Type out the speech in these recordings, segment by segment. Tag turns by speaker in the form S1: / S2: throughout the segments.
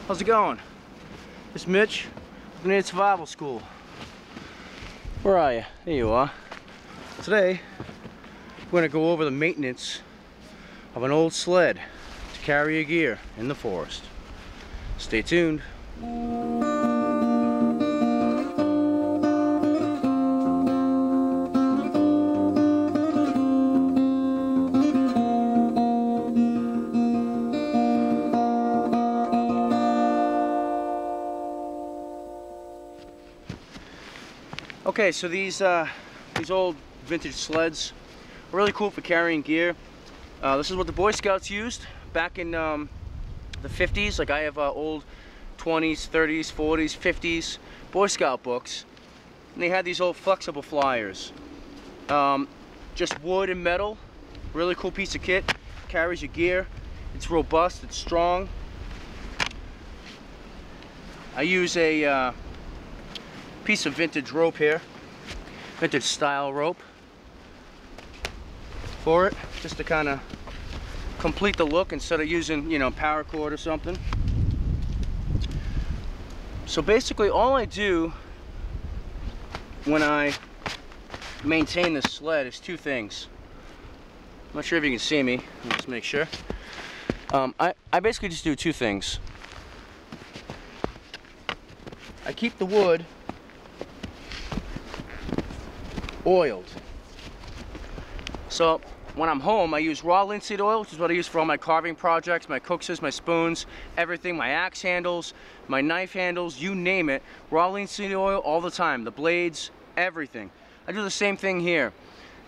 S1: How's it going? It's Mitch from Native Survival School. Where are you? There you are. Today, we're going to go over the maintenance of an old sled to carry your gear in the forest. Stay tuned. Okay, so these old vintage sleds are really cool for carrying gear. This is what the Boy Scouts used back in the 50s. Like I have old 20s, 30s, 40s, 50s Boy Scout books, and they had these old flexible flyers. Just wood and metal, really cool piece of kit. Carries your gear. It's robust. It's strong. I use a piece of vintage rope here, vintage style rope for it, just to kind of complete the look instead of using, you know, paracord or something. So basically all I do when I maintain this sled is two things. I'm not sure if you can see me. Let me just make sure. I basically just do two things. I keep the wood oiled. So when I'm home, I use raw linseed oil, which is what I use for all my carving projects, my cooks's, my spoons, everything, my axe handles, my knife handles, you name it. Raw linseed oil all the time, the blades, everything. I do the same thing here.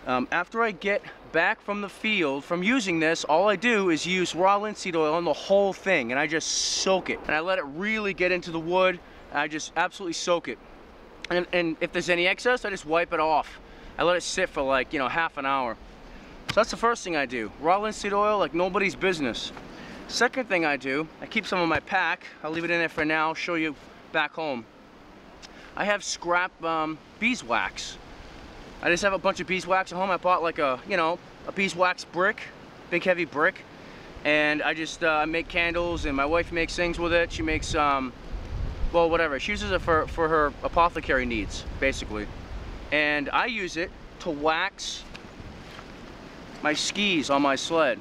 S1: After I get back from the field, from using this, all I do is use raw linseed oil on the whole thing, and I just soak it. And I let it really get into the wood, and I just absolutely soak it. And if there's any excess, I just wipe it off. I let it sit for like, you know, half an hour. So that's the first thing I do. Raw linseed oil like nobody's business. Second thing I do, I keep some of my pack. I'll leave it in there for now, show you back home. I have scrap beeswax. I just have a bunch of beeswax at home. I bought like a, you know, a beeswax brick, big heavy brick. And I just make candles, and my wife makes things with it. She makes, well, whatever. She uses it for her apothecary needs, basically. And I use it to wax my skis on my sled.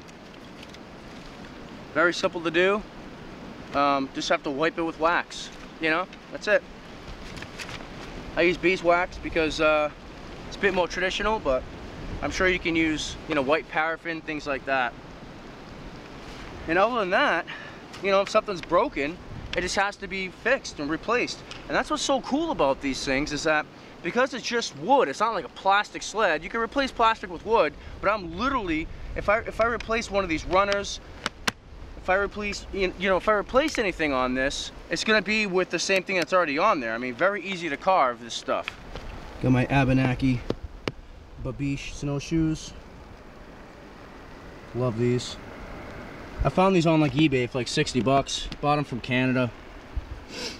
S1: Very simple to do. Just have to wipe it with wax, you know, that's it. I use beeswax because it's a bit more traditional, but I'm sure you can use, you know, white paraffin, things like that. And other than that, you know, if something's broken, it just has to be fixed and replaced. And that's what's so cool about these things, is that because it's just wood, it's not like a plastic sled. You can replace plastic with wood, but I'm literally, if I replace one of these runners, if I replace, you know, if I replace anything on this, it's gonna be with the same thing that's already on there. I mean, very easy to carve this stuff. Got my Abenaki Babiche snowshoes. Love these. I found these on like eBay for like 60 bucks. Bought them from Canada.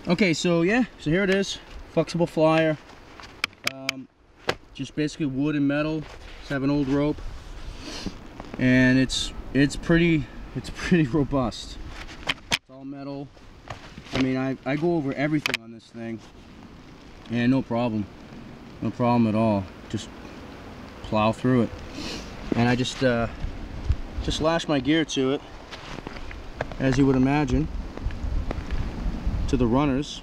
S1: Okay, so yeah, so here it is. Flexible flyer. Just basically wood and metal. Just have an old rope, and it's pretty robust. It's all metal. I mean, I go over everything on this thing, and no problem at all. Just plow through it, and I just lash my gear to it, as you would imagine, to the runners.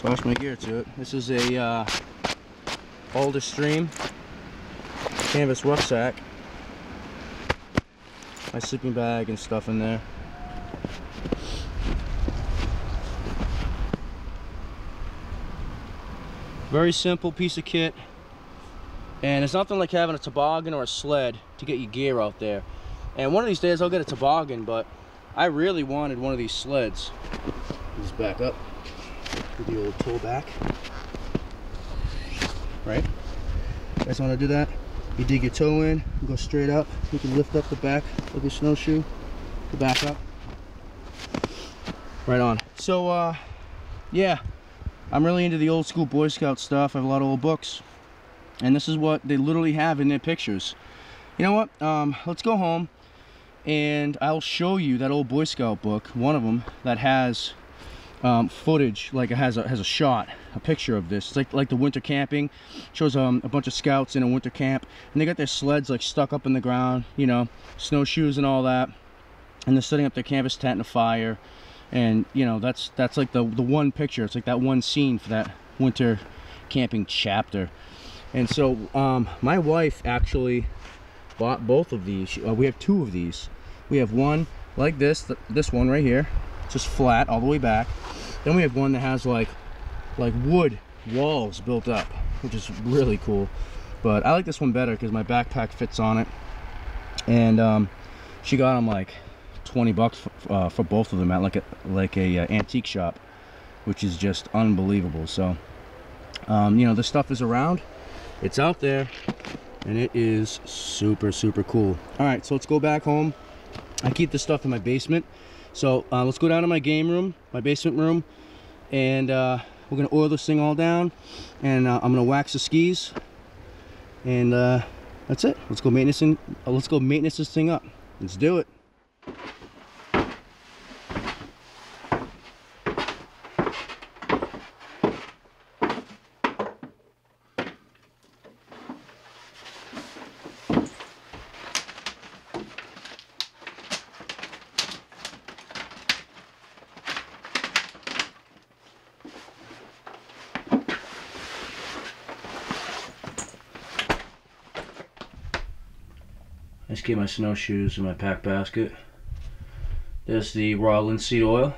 S1: Lash my gear to it. This is a Alder Stream canvas rucksack. My sleeping bag and stuff in there. Very simple piece of kit, and it's nothing like having a toboggan or a sled to get your gear out there. And one of these days I'll get a toboggan, but I really wanted one of these sleds. Just back up with the old toe back, right? You guys want to do that? You dig your toe in, you go straight up. You can lift up the back of your snowshoe, the back up. Right on. So, yeah, I'm really into the old school Boy Scout stuff. I have a lot of old books, and this is what they literally have in their pictures. You know what? Let's go home, and I'll show you that old Boy Scout book, one of them, that has footage, like it has a shot, a picture of this. It's like the winter camping. Shows a bunch of scouts in a winter camp, and they got their sleds like stuck up in the ground, you know, snowshoes and all that, and they're setting up their canvas tent and a fire. And you know, that's like the one picture. It's like that one scene for that winter camping chapter. And so my wife actually bought both of these. We have two of these. We have one like this one right here, just flat all the way back. Then we have one that has like wood walls built up, which is really cool. But I like this one better because my backpack fits on it. And she got them like 20 bucks for both of them at like a antique shop, which is just unbelievable. So you know, this stuff is around, it's out there, and it is super cool. All right, so let's go back home. I keep this stuff in my basement, so let's go down to my game room, my basement room, and we're gonna oil this thing all down, and I'm gonna wax the skis, and that's it. Let's go maintenance this thing up. Let's do it. I just keep my snowshoes in my pack basket. There's the raw linseed oil.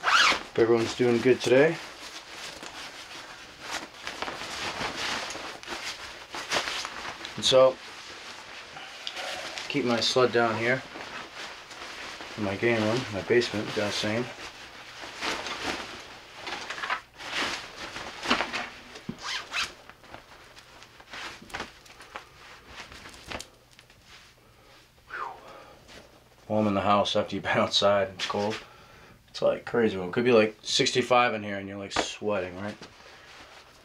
S1: Hope everyone's doing good today. And so, keep my sled down here in my game room, my basement, got the same. Warm in the house after you've been outside and it's cold. It's like crazy. It could be like 65 in here and you're like sweating, right?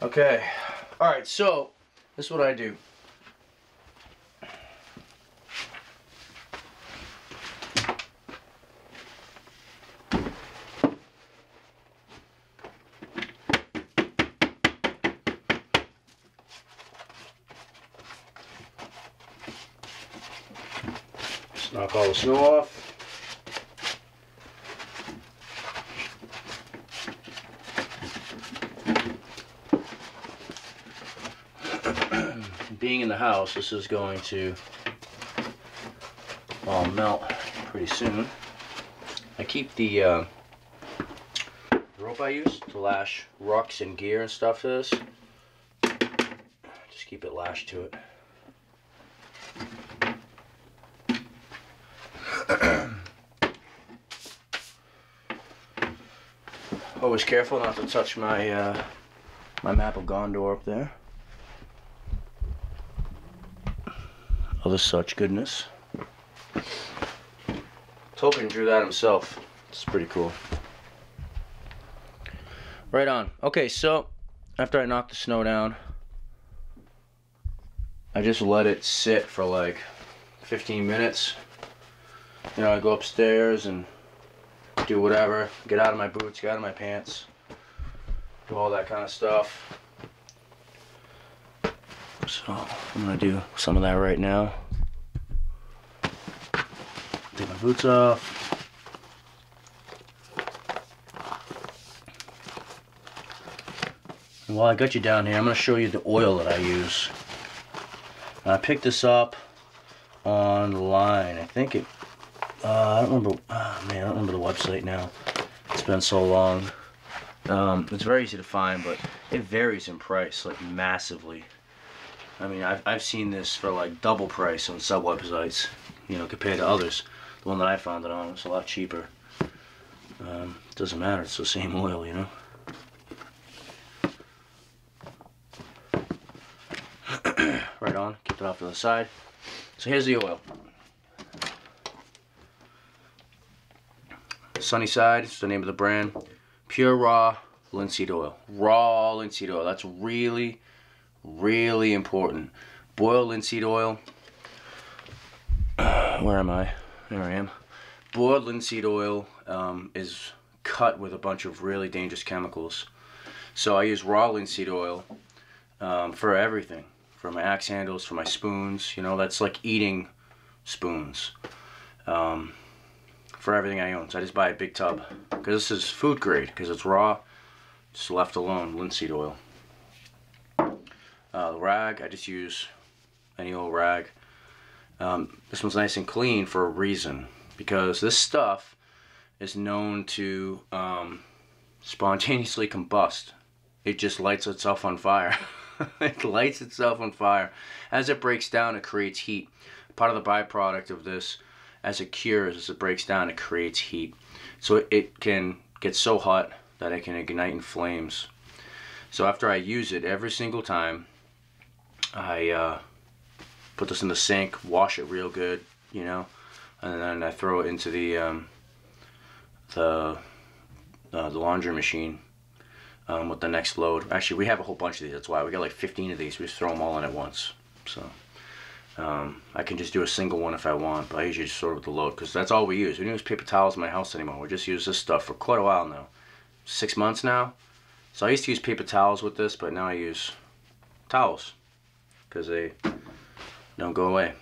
S1: Okay. Alright, so this is what I do. Just knock all the snow off. Being in the house, this is going to all melt pretty soon. I keep the rope I use to lash rucks and gear and stuff to this. Just keep it lashed to it. Always careful not to touch my my map of Gondor up there. Other such goodness. Tolkien drew that himself. It's pretty cool. Right on. Okay, so after I knock the snow down, I just let it sit for like 15 minutes. You know, I go upstairs and do whatever, get out of my boots, get out of my pants, do all that kind of stuff. So I'm gonna do some of that right now. Take my boots off. And while I got you down here, I'm gonna show you the oil that I use. And I picked this up online. I think it I don't remember, oh man, I don't remember the website now. It's been so long. It's very easy to find, but it varies in price, like massively. I mean, I've seen this for like double price on sub websites, you know, compared to others. The one that I found it on was a lot cheaper. Doesn't matter, it's the same oil, you know. Right on, keep it off to the side. So here's the oil. Sunnyside is the name of the brand. Pure raw linseed oil. Raw linseed oil. That's really, really important. Boiled linseed oil. Where am I? There I am. Boiled linseed oil is cut with a bunch of really dangerous chemicals. So I use raw linseed oil for everything. For my axe handles, for my spoons. You know, that's like eating spoons. For everything I own. So I just buy a big tub. Because this is food grade. Because it's raw. Just left alone. Linseed oil. The rag, I just use any old rag. This one's nice and clean for a reason. Because this stuff is known to spontaneously combust. It just lights itself on fire. It lights itself on fire. As it breaks down, it creates heat. Part of the byproduct of this, as it cures, as it breaks down, it creates heat. So it can get so hot that it can ignite in flames. So after I use it, every single time, I put this in the sink, wash it real good, you know, and then I throw it into the laundry machine with the next load. Actually, we have a whole bunch of these. That's why we got like 15 of these. We just throw them all in at once. So I can just do a single one if I want, but I usually just sort of with the load because that's all we use. We don't use paper towels in my house anymore. We just use this stuff for quite a while now. 6 months now. So I used to use paper towels with this, but now I use towels because they don't go away.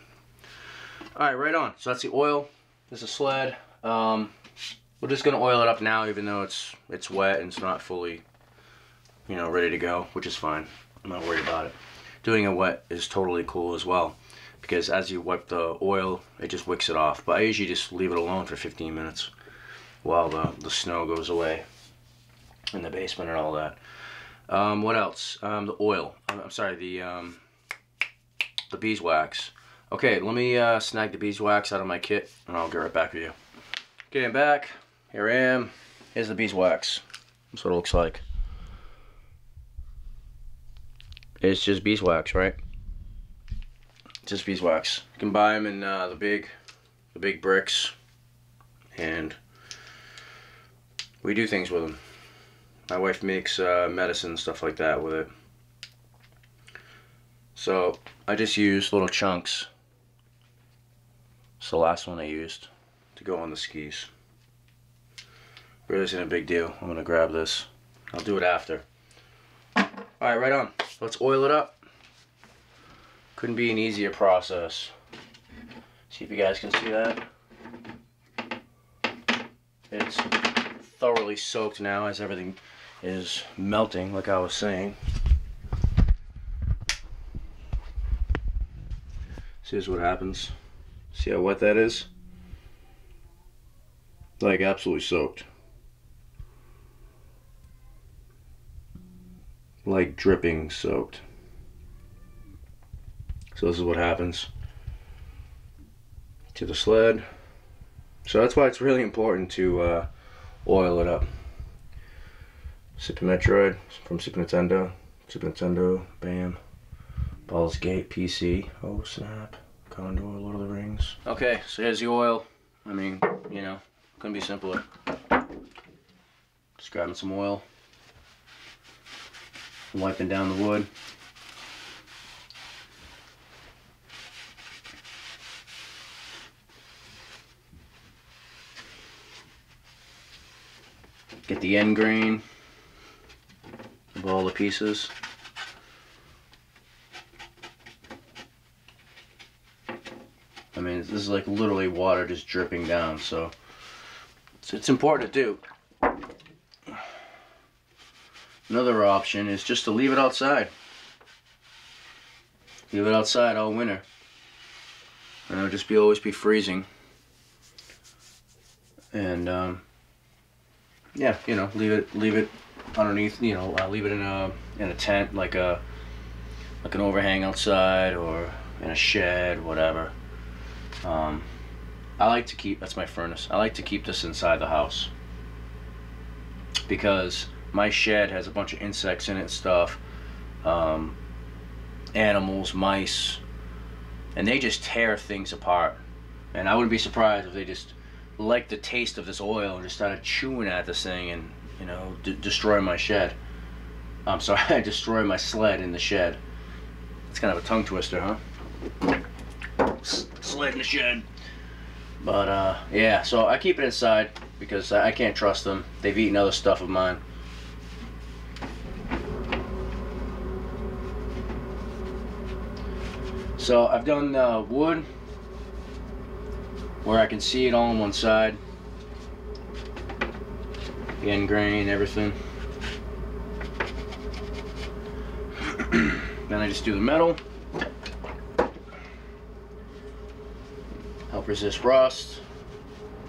S1: Alright, right on. So that's the oil. This is Sled. We're just gonna oil it up now, even though it's wet and it's not fully, you know, ready to go, which is fine. I'm not worried about it. Doing it wet is totally cool as well, because as you wipe the oil, it just wicks it off. But I usually just leave it alone for 15 minutes while the snow goes away in the basement and all that. What else? The oil. I'm sorry, the beeswax. Okay, let me snag the beeswax out of my kit, and I'll get right back with you. Getting back. Here I am. Here's the beeswax. That's what it looks like. It's just beeswax, right? Just beeswax. You can buy them in the big bricks, and we do things with them. My wife makes medicine, stuff like that with it. So I just use little chunks. It's the last one I used to go on the skis. Really isn't a big deal. I'm gonna grab this. I'll do it after. Alright, right on. Let's oil it up. Couldn't be an easier process. See if you guys can see that. It's thoroughly soaked now as everything is melting, like I was saying. See, here's what happens. See how wet that is? Like absolutely soaked. Like dripping soaked. So this is what happens to the sled. So that's why it's really important to oil it up. Super Metroid from Super Nintendo, bam. Baldur's Gate, PC, oh snap. Condor, Lord of the Rings. Okay, so here's the oil. I mean, you know, couldn't be simpler. Just grabbing some oil. Wiping down the wood. Get the end grain of all the pieces. I mean, this is like literally water just dripping down, so it's important to do. Another option is just to leave it outside. Leave it outside all winter. And it'll just always be freezing. And yeah, you know, leave it underneath. You know, leave it in a tent, like an overhang outside, or in a shed, whatever. I like to keep, that's my furnace. I like to keep this inside the house because my shed has a bunch of insects in it and stuff, animals, mice, and they just tear things apart. And I wouldn't be surprised if they just liked the taste of this oil and just started chewing at this thing and, you know, destroy my shed. I'm sorry, destroy my sled in the shed. It's kind of a tongue twister, huh? Sled in the shed. But yeah, so I keep it inside because I can't trust them. They've eaten other stuff of mine. So I've done wood where I can see it all on one side, the end grain, everything. Then I just do the metal, help resist rust.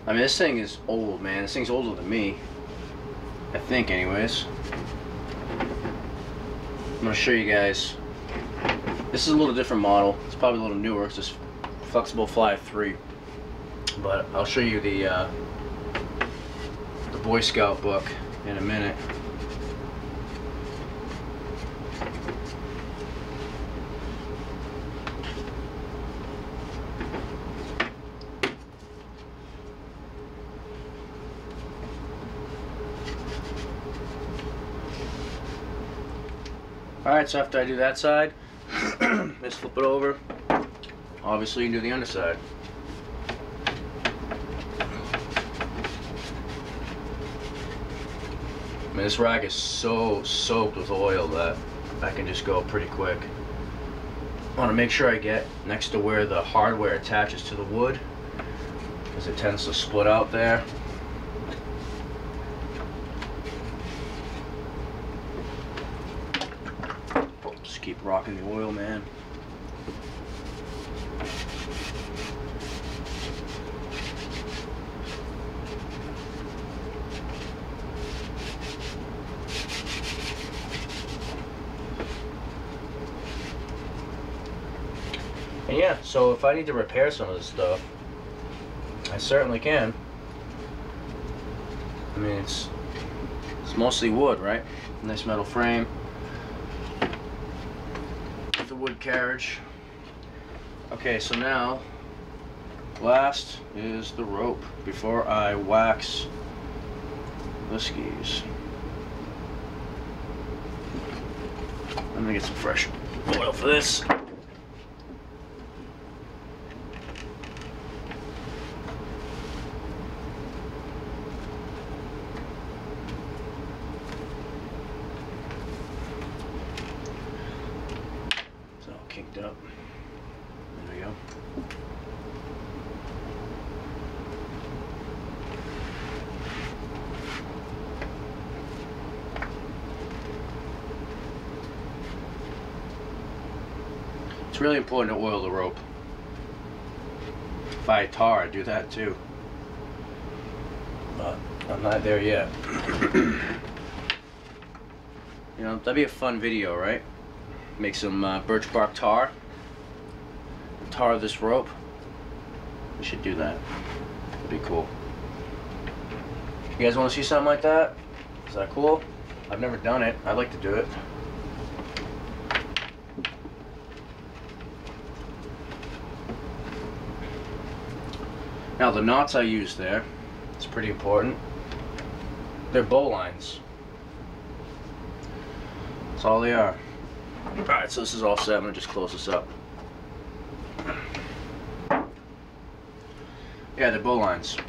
S1: I mean, this thing is old, man. This thing's older than me, I think, anyways. I'm gonna show you guys. This is a little different model. It's probably a little newer. It's this Flexible Fly 3. But I'll show you the Boy Scout book in a minute. Alright, so after I do that side, just flip it over. Obviously, you can do the underside. I mean, this rack is so soaked with oil that I can just go pretty quick. I want to make sure I get next to where the hardware attaches to the wood, because it tends to split out there. Just keep rocking the oil, man. And yeah, so if I need to repair some of this stuff, I certainly can. I mean, it's mostly wood, right? Nice metal frame with the wood carriage. Okay, so now last is the rope before I wax the skis. I'm gonna get some fresh oil for this. Kinked up. There we go. It's really important to oil the rope. If I had tar, I'd do that too. But I'm not there yet. You know, that'd be a fun video, right? Make some birch bark tar. Tar this rope. We should do that. It'd be cool. You guys want to see something like that? Is that cool? I've never done it. I'd like to do it. Now the knots I use there, it's pretty important. They're bowlines. That's all they are. Alright, so this is all set. I'm going to just close this up. Yeah, they're bowlines.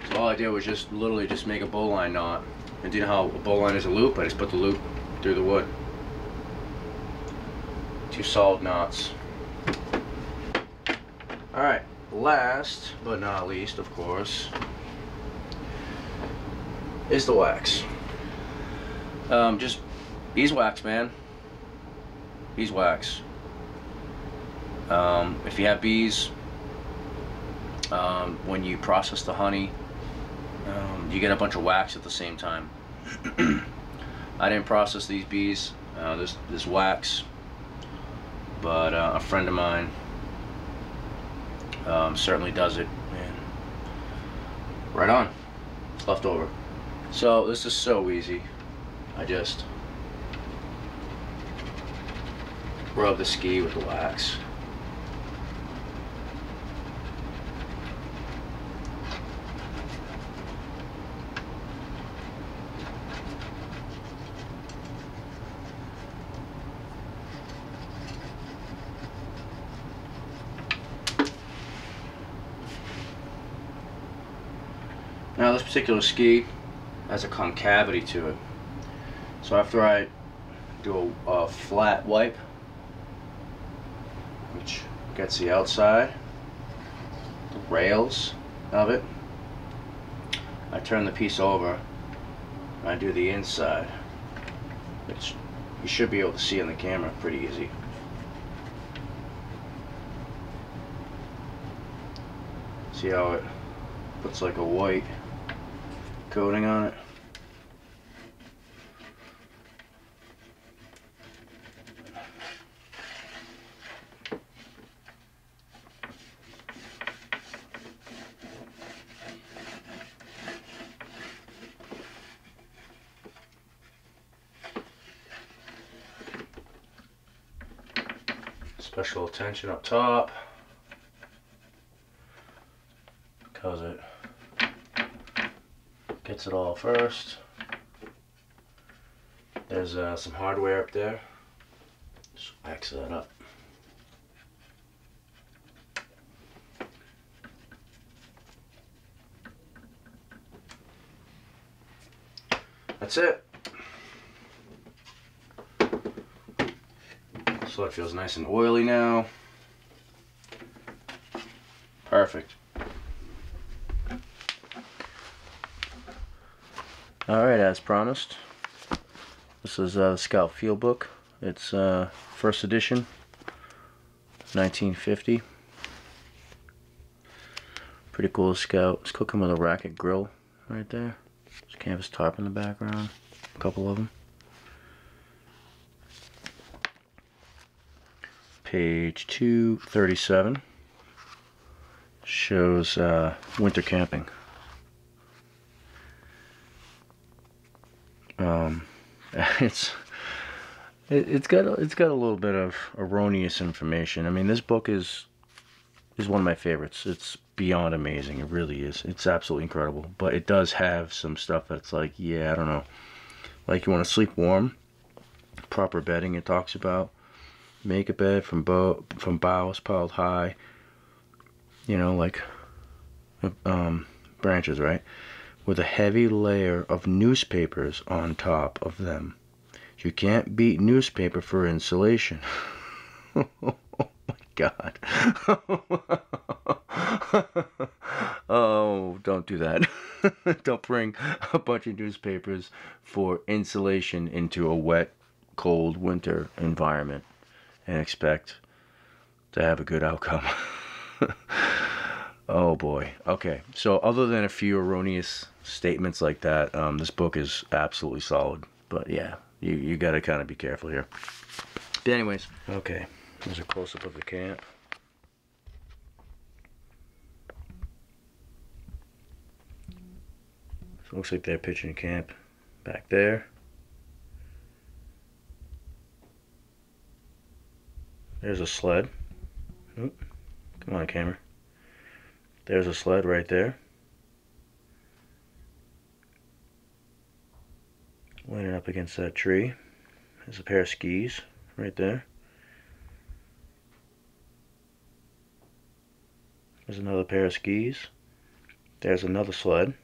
S1: So all I did was just literally just make a bowline knot. And do you know how a bowline is a loop? I just put the loop through the wood. 2 solid knots. Alright, last but not least, of course, is the wax. Just beeswax, man. Beeswax. If you have bees, when you process the honey, you get a bunch of wax at the same time. I didn't process these bees, this wax, but a friend of mine certainly does it, and right on. It's left over. So this is so easy. I just rub the ski with the wax. Now this particular ski has a concavity to it, so after I do a flat wipe, which gets the outside, the rails of it, I turn the piece over and I do the inside, which you should be able to see in the camera pretty easy. See how it puts like a white coating on it? Special attention up top, because it gets it all first. There's some hardware up there. Just wax that up. That's it. So it feels nice and oily now. Perfect. Alright, as promised, this is the Scout Field Book. It's first edition, 1950. Pretty cool Scout. It's cooking with a racket grill right there. There's a canvas tarp in the background, a couple of them. Page 237 shows winter camping. It's got a little bit of erroneous information. I mean, this book is one of my favorites. It's beyond amazing. It really is. It's absolutely incredible. But it does have some stuff that's like, yeah, I don't know. Like, you want to sleep warm, proper bedding. It talks about make a bed from boughs piled high. You know, like branches, right? With a heavy layer of newspapers on top of them. You can't beat newspaper for insulation. Oh my God. Oh, don't do that. Don't bring a bunch of newspapers for insulation into a wet, cold winter environment and expect to have a good outcome. Oh boy. Okay, so other than a few erroneous statements like that, this book is absolutely solid. But yeah, you gotta kind of be careful here. But anyways, okay, here's a close-up of the camp. So it looks like they're pitching camp back there. There's a sled. Oop, come on, camera. There's a sled right there. Leaning up against that tree. There's a pair of skis right there. There's another pair of skis. There's another sled.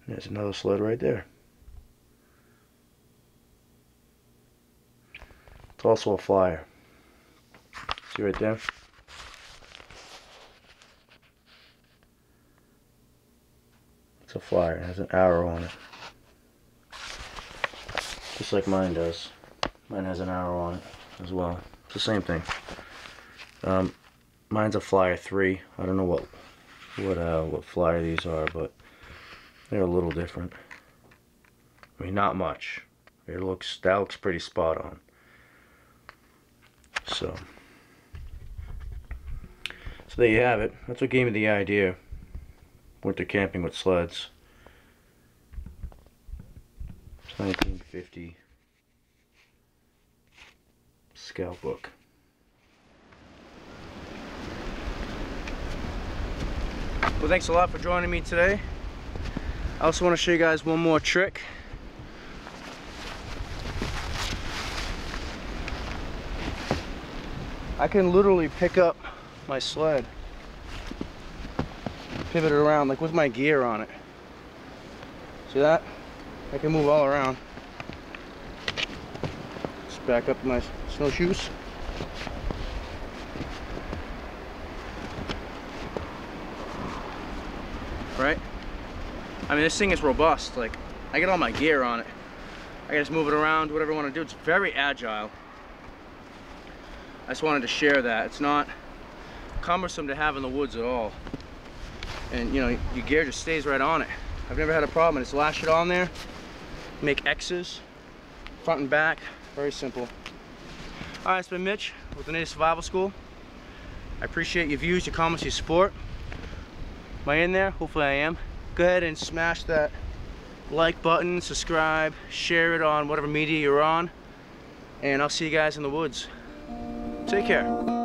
S1: There's another sled right there. It's also a flyer. See right there? It's a flyer. It has an arrow on it. Just like mine does. Mine has an arrow on it as well. It's the same thing. Mine's a flyer 3. I don't know what flyer these are, but they're a little different. I mean, not much. That looks pretty spot on. So there you have it. That's what gave me the idea. Winter camping with sleds. 1950 scout book. Well, thanks a lot for joining me today. I also want to show you guys one more trick. I can literally pick up my sled, pivot it around like with my gear on it. See that? I can move all around. Just back up my snowshoes. Right? I mean, this thing is robust. Like, I get all my gear on it. I can just move it around, whatever I want to do. It's very agile. I just wanted to share that. It's not cumbersome to have in the woods at all. And you know, your gear just stays right on it. I've never had a problem. I just lash it on there, make X's, front and back, very simple. All right, it's been Mitch with the Native Survival School. I appreciate your views, your comments, your support. Am I in there? Hopefully I am. Go ahead and smash that like button, subscribe, share it on whatever media you're on, and I'll see you guys in the woods. Take care.